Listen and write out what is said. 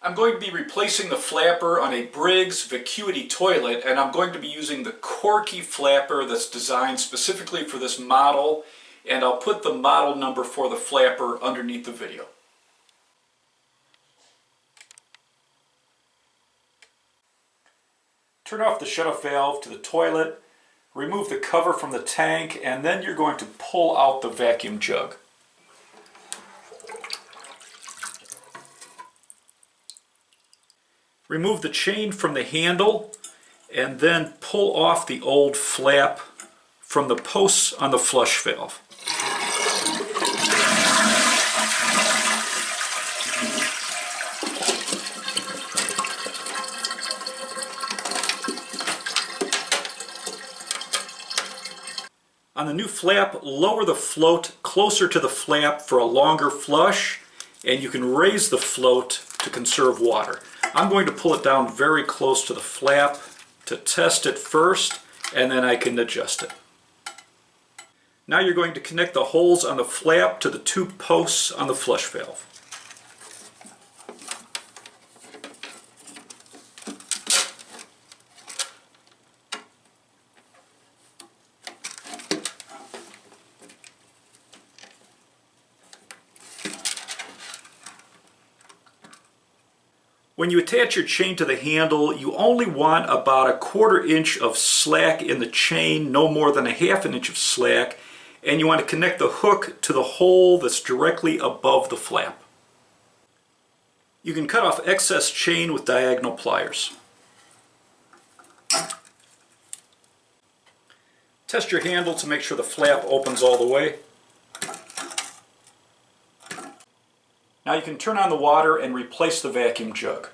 I'm going to be replacing the flapper on a Briggs Vacuity Toilet, and I'm going to be using the Korky flapper that's designed specifically for this model, and I'll put the model number for the flapper underneath the video. Turn off the shutoff valve to the toilet, remove the cover from the tank, and then you're going to pull out the vacuum jug. Remove the chain from the handle and then pull off the old flap from the posts on the flush valve. On the new flap, lower the float closer to the flap for a longer flush, and you can raise the float to conserve water. I'm going to pull it down very close to the flap to test it first, and then I can adjust it. Now you're going to connect the holes on the flap to the two posts on the flush valve. When you attach your chain to the handle, you only want about a 1/4 inch of slack in the chain, no more than a 1/2 inch of slack, and you want to connect the hook to the hole that's directly above the flap. You can cut off excess chain with diagonal pliers. Test your handle to make sure the flap opens all the way. Now you can turn on the water and replace the vacuum jug.